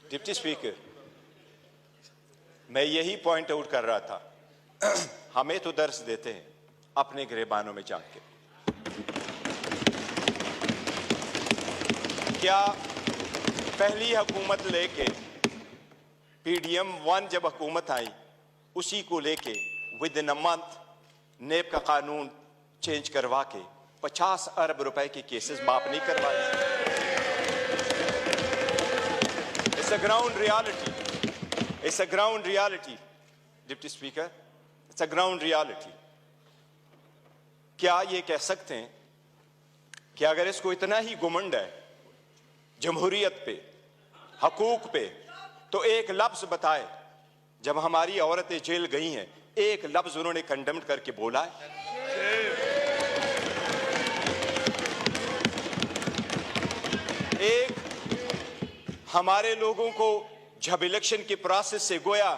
Deputy speaker, मैं यही point out कर रहा था। हमें तो दर्स देते हैं अपने गिरेबानों में जाके। क्या पहली हुकूमत लेके PDM 1 जब हुकूमत आई, उसी को लेके विद इन अ मंथ नेब का कानून चेंज करवा के 50 अरब रुपए के केसेस माफ नहीं करवाए? It's a ground reality, it's a ground reality deputy speaker, it's a ground reality. क्या ये कह सकते हैं कि अगर इसको इतना ही घुमंड है जमहूरियत पे, हकूक पे, तो एक लफ्ज बताए जब हमारी औरतें जेल गई हैं, एक लफ्ज उन्होंने कंडेम्ड करके बोला है? एक हमारे लोगों को जब इलेक्शन के प्रोसेस से गोया,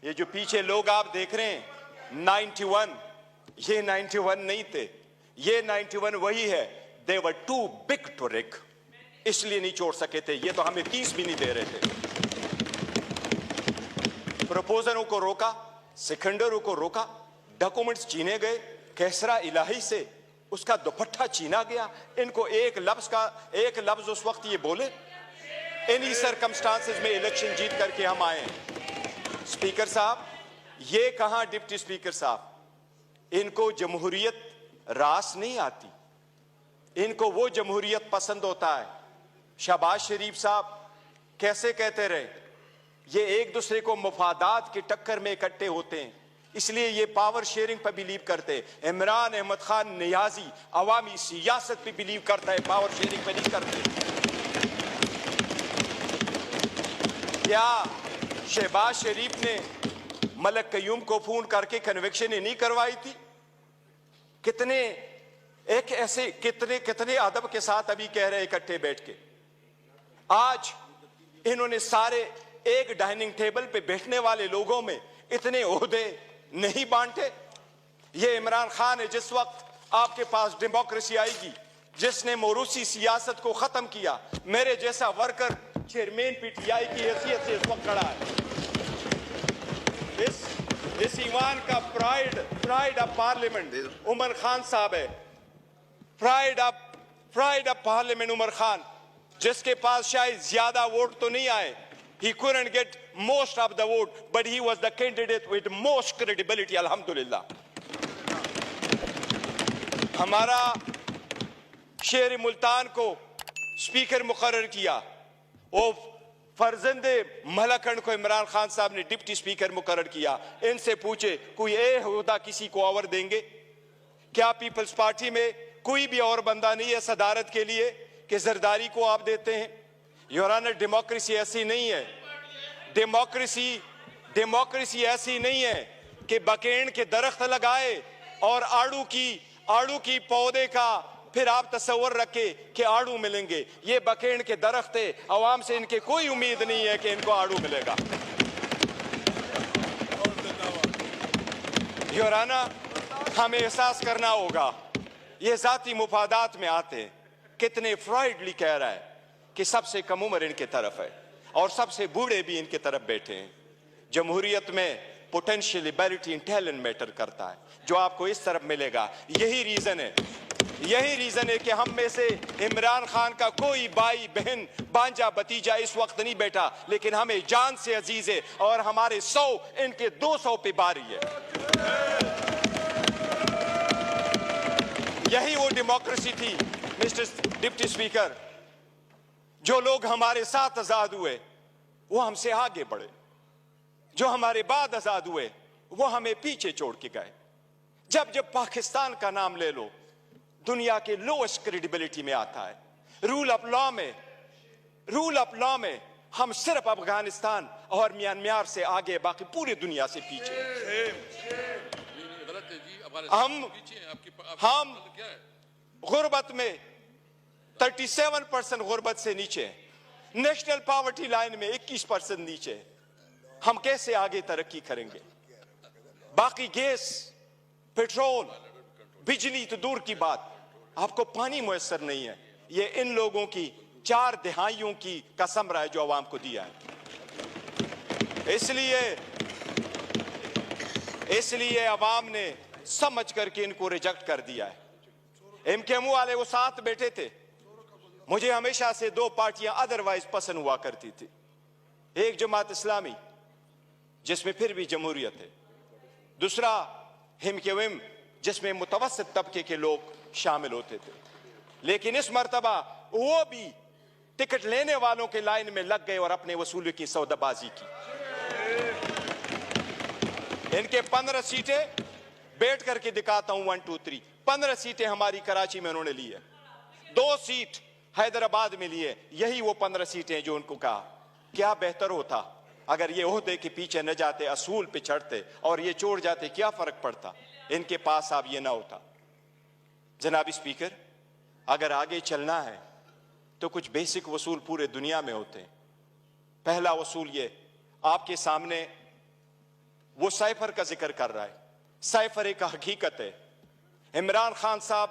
ये जो पीछे लोग आप देख रहे हैं 91, ये 91 नहीं थे, ये 91 वही है। दे वर टू बिग टू रिग, इसलिए नहीं छोड़ सके थे। ये तो हमें 30 भी नहीं दे रहे थे। प्रपोजलों को रोका, सिकंदरों को रोका, डॉक्यूमेंट्स छीने गए, कैसरा इलाही से उसका दुपट्टा छीना गया। इनको एक लफ्ज उस वक्त ये बोले, इन्हीं सर्कमस्टांसेस में इलेक्शन जीत करके हम आए। स्पीकर साहब, ये कहां डिप्टी स्पीकर साहब, इनको जमहूरियत रास नहीं आती, इनको वो जमहूरियत पसंद होता है। शहबाज शरीफ साहब कैसे कहते रहे, ये एक दूसरे को मुफादात की टक्कर में इकट्ठे होते हैं, इसलिए ये पावर शेयरिंग पर बिलीव करते हैं। इमरान अहमद खान नियाजी अवामी सियासत पे बिलीव करता है, पावर शेयरिंग पे नहीं करते। क्या शहबाज शरीफ ने मलक कयूम को फोन करके कन्विक्शन ही नहीं करवाई थी? कितने एक ऐसे कितने अदब के साथ अभी कह रहे इकट्ठे बैठ के। आज इन्होंने सारे एक डाइनिंग टेबल पे बैठने वाले लोगों में इतने ओहदे नहीं बांटे। ये इमरान खान है, जिस वक्त आपके पास डेमोक्रेसी आएगी, जिसने मोरूसी सियासत को खत्म किया, मेरे जैसा वर्कर चेयरमैन PTI की हैसियत से इस वक्त खड़ा है। इस ईवान का pride of parliament Umar Khan साहब है। Pride of parliament Umar Khan, जिसके पास शायद ज्यादा वोट तो नहीं आए, he couldn't get most of the vote, but he was the candidate with most credibility, alhamdulillah। हमारा शेर मुल्तान को स्पीकर मुकर्रर किया, वो फर्जंदे मलकन को इमरान खान साहब ने डिप्टी स्पीकर मुकर्रर किया। इनसे पूछे कोई ओहदा किसी को और देंगे क्या? पीपल्स पार्टी में कोई भी और बंदा नहीं है सदारत के लिए कि जरदारी को आप देते हैं? योर ऑनर, डेमोक्रेसी ऐसी नहीं है। डेमोक्रेसी ऐसी नहीं है कि बकेन के दरख्त लगाए और आड़ू की पौधे का फिर आप तस्वर रखे कि आड़ू मिलेंगे। ये बकेन के दरख्त है, अवाम से इनके कोई उम्मीद नहीं है कि इनको आड़ू मिलेगा। योर ऑनर, हमें एहसास करना होगा ये जाती मुफादात में आते हैं। कितने फ्राइडली कह रहा है कि सबसे कम उम्र इनके तरफ है और सबसे बूढ़े भी इनके तरफ बैठे हैं। जमहूरियत में potential ability in talent matter करता है, जो आपको इस तरफ मिलेगा। यही रीजन है कि हम में से इमरान खान का कोई भाई बहन भांजा भतीजा इस वक्त नहीं बैठा, लेकिन हमें जान से अजीज है और हमारे 100 इनके 200 पे बारी है। यही वो डेमोक्रेसी थी मिस्टर डिप्टी स्पीकर। जो लोग हमारे साथ आजाद हुए वो हमसे आगे बढ़े, जो हमारे बाद आजाद हुए वो हमें पीछे छोड़ के गए। जब पाकिस्तान का नाम ले लो, दुनिया के लोएस्ट क्रेडिबिलिटी में आता है। रूल ऑफ लॉ में हम सिर्फ अफगानिस्तान और म्यांमार से आगे, बाकी पूरी दुनिया से पीछे। हम गुर्बत में 37% गुर्बत से नीचे, नेशनल पॉवर्टी लाइन में 21% नीचे। हम कैसे आगे तरक्की करेंगे? बाकी गैस, पेट्रोल, बिजली तो दूर की बात, आपको पानी मुयस्सर नहीं है। ये इन लोगों की 4 दिहाइयों की कसम रहा है जो आवाम को दिया है। इसलिए अवाम ने समझ करके इनको रिजेक्ट कर दिया है। एमकेएमयू वाले वो साथ बैठे थे। मुझे हमेशा से 2 पार्टियां अदरवाइज पसंद हुआ करती थी, एक जमात इस्लामी जिसमें फिर भी जमहूरियत है, दूसरा एमकेएम जिसमें मुतवस्सित तबके के लोग शामिल होते थे। लेकिन इस मर्तबा वो भी टिकट लेने वालों के लाइन में लग गए और अपने वसूली की सौदाबाजी की। इनके 15 सीटें बैठ करके दिखाता हूं, 1 2 3 15 सीटें हमारी कराची में उन्होंने ली है, 2 सीट हैदराबाद में ली है। यही वो 15 सीटें जो उनको कहा क्या बेहतर होता अगर ये ओहदे के पीछे न जाते, असूल पे चढ़ते और ये छोड़ जाते, क्या फर्क पड़ता? इनके पास अब ये ना होता। जनाब स्पीकर, अगर आगे चलना है तो कुछ बेसिक वसूल पूरे दुनिया में होते हैं। पहला वसूल ये आपके सामने वो साइफर का जिक्र कर रहा है। साइफर एक हकीकत है। इमरान खान साहब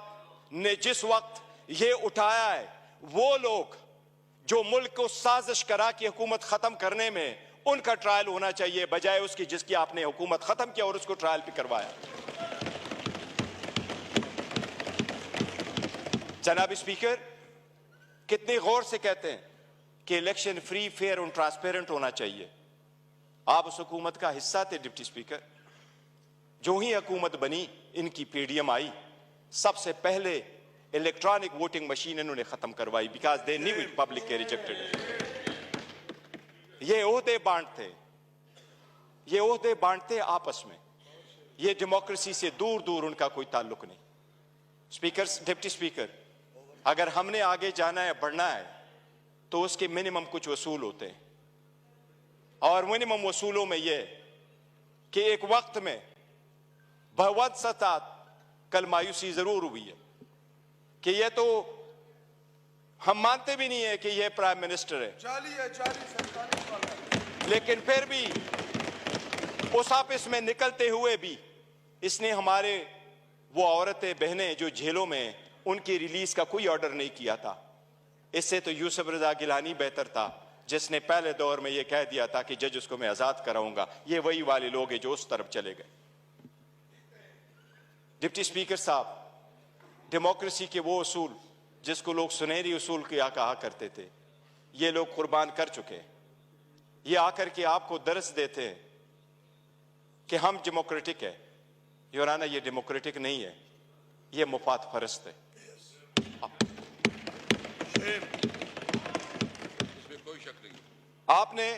ने जिस वक्त ये उठाया है, वो लोग जो मुल्क को साजिश करा कि हुकूमत खत्म करने में, उनका ट्रायल होना चाहिए बजाय उसकी जिसकी आपने हुकूमत खत्म किया और उसको ट्रायल पे करवाया। जनाब स्पीकर, कितने गौर से कहते हैं कि इलेक्शन फ्री, फेयर और ट्रांसपेरेंट होना चाहिए। आप उस हुकूमत का हिस्सा थे डिप्टी स्पीकर। जो ही हुकूमत बनी, इनकी पीडीएम आई, सबसे पहले इलेक्ट्रॉनिक वोटिंग मशीन इन्होंने खत्म करवाई, because they knew it public के रिजेक्टेड। ये ओहदे बांटते आपस में, ये डेमोक्रेसी से दूर दूर उनका कोई ताल्लुक नहीं। स्पीकर, डिप्टी स्पीकर, अगर हमने आगे जाना है, बढ़ना है, तो उसके मिनिमम कुछ वसूल होते हैं। और मिनिमम वसूलों में यह कि एक वक्त में बहुत सतात, कल मायूसी जरूर हुई है कि यह तो हम मानते भी नहीं है कि यह प्राइम मिनिस्टर है, लेकिन फिर भी उस ऑफिस में निकलते हुए भी इसने हमारे वो औरतें बहनें जो जेलों में, उनकी रिलीज का कोई ऑर्डर नहीं किया था। इससे तो यूसुफ रजा गिलानी बेहतर था, जिसने पहले दौर में यह कह दिया था कि जज उसको मैं आजाद कराऊंगा। ये वही वाले लोग हैं जो उस तरफ चले गए। डिप्टी स्पीकर साहब, डेमोक्रेसी के वो उसूल जिसको लोग सुनहरी उसूल क्या कहा करते थे, ये लोग कुर्बान कर चुके हैं। ये आकर के आपको दर्स देते हैं कि हम डेमोक्रेटिक है। योराना, ये डेमोक्रेटिक नहीं है, ये मुफाद परस्त है। इसमें कोई शक नहीं। आपने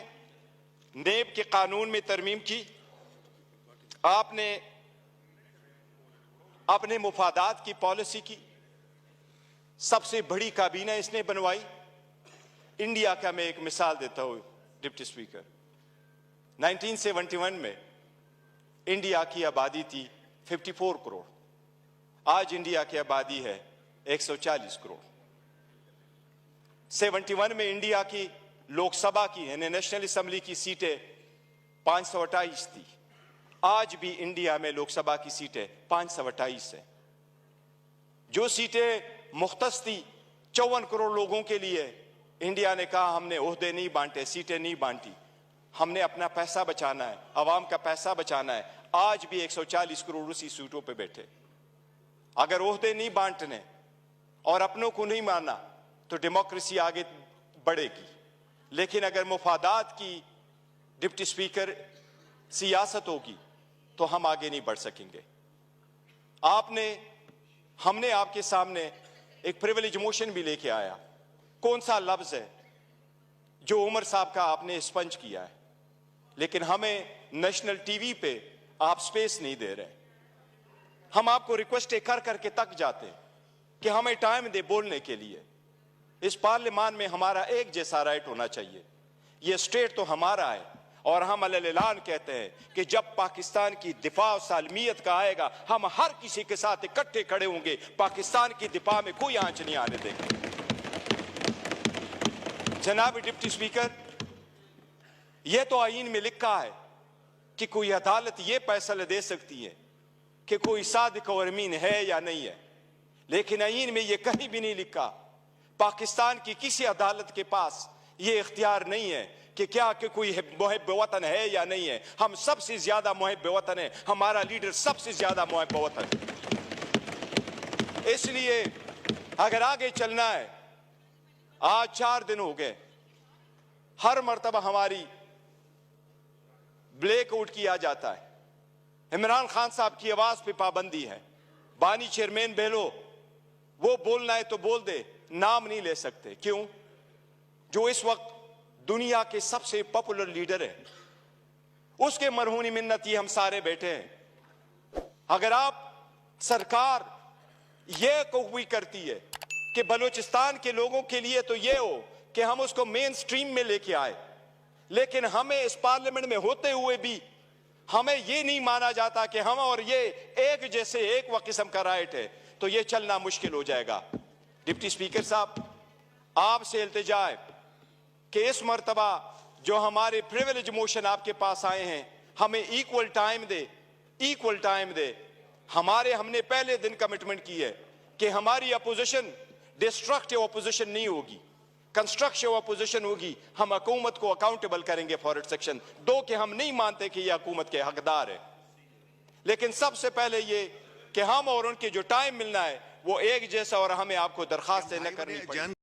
नेब के कानून में तरमीम की, आपने अपने मुफादात की पॉलिसी की, सबसे बड़ी काबीना इसने बनवाई। इंडिया का मैं एक मिसाल देता हूं डिप्टी स्पीकर। 1971 में इंडिया की आबादी थी 54 करोड़, आज इंडिया की आबादी है 140 करोड़। 71 में इंडिया की लोकसभा की यानी नेशनल असेंबली की सीटें 528 थी, आज भी इंडिया में लोकसभा की सीटें 528 है। जो सीटें मुख्तस थी 54 करोड़ लोगों के लिए, इंडिया ने कहा हमने ओहदे नहीं बांटे, सीटें नहीं बांटी, हमने अपना पैसा बचाना है, अवाम का पैसा बचाना है। आज भी 140 करोड़ उसी सीटों पे बैठे। अगर ओहदे नहीं बांटने और अपनों को नहीं माना तो डेमोक्रेसी आगे बढ़ेगी। लेकिन अगर मुफादात की डिप्टी स्पीकर सियासत होगी तो हम आगे नहीं बढ़ सकेंगे। हमने आपके सामने एक प्रिविलेज मोशन भी लेके आया। कौन सा लफ्ज है जो उमर साहब का आपने स्पंज किया है, लेकिन हमें नेशनल टीवी पे आप स्पेस नहीं दे रहे। हम आपको रिक्वेस्ट कर करके तक जाते कि हमें टाइम दे बोलने के लिए। इस पार्लियामान में हमारा एक जैसा राइट होना चाहिए। यह स्टेट तो हमारा है और हम अलग-ऐलान कहते हैं कि जब पाकिस्तान की दिफा और सालमियत का आएगा, हम हर किसी के साथ इकट्ठे खड़े होंगे। पाकिस्तान की दिफा में कोई आंच नहीं आने देंगे। जनाब डिप्टी स्पीकर, यह तो आईन में लिखा है कि कोई अदालत यह फैसला दे सकती है कि कोई सादिक और अमीन है या नहीं है, लेकिन आईन में यह कहीं भी नहीं लिखा पाकिस्तान की किसी अदालत के पास ये इख्तियार नहीं है कि क्या कि कोई मुहिब वतन है या नहीं है। हम सबसे ज्यादा मुहिब वतन है, हमारा लीडर सबसे ज्यादा मुहिब वतन है। इसलिए अगर आगे चलना है, आज 4 दिन हो गए, हर मर्तबा हमारी ब्लैकआउट किया जाता है। इमरान खान साहब की आवाज पे पाबंदी है। बानी चेयरमैन बहलो, वो बोलना है तो बोल दे, नाम नहीं ले सकते। क्यों? जो इस वक्त दुनिया के सबसे पॉपुलर लीडर है, उसके मरहूनी मिन्नत ही हम सारे बैठे हैं। अगर आप सरकार यह कोई करती है कि बलूचिस्तान के लोगों के लिए तो यह हो कि हम उसको मेन स्ट्रीम में लेके आए, लेकिन हमें इस पार्लियामेंट में होते हुए भी हमें यह नहीं माना जाता कि हम और ये एक जैसे एक व किस्म का राइट है, तो यह चलना मुश्किल हो जाएगा। डिप्टी स्पीकर साहब, आपसे इल्तिजा है कि इस मर्तबा जो हमारे प्रिविलेज मोशन आपके पास आए हैं, हमें इक्वल टाइम दे। हमने पहले दिन कमिटमेंट की है कि हमारी अपोजिशन डिस्ट्रक्टिव अपोजिशन नहीं होगी, कंस्ट्रक्टिव अपोजिशन होगी। हम हुकूमत को अकाउंटेबल करेंगे फॉर इट सेक्शन 2 के हम नहीं मानते कि यह हुकूमत के हकदार है, लेकिन सबसे पहले ये कि हम और उनके जो टाइम मिलना है वो एक जैसा, और हमें आपको दरखास्त न करनी पड़ेगी।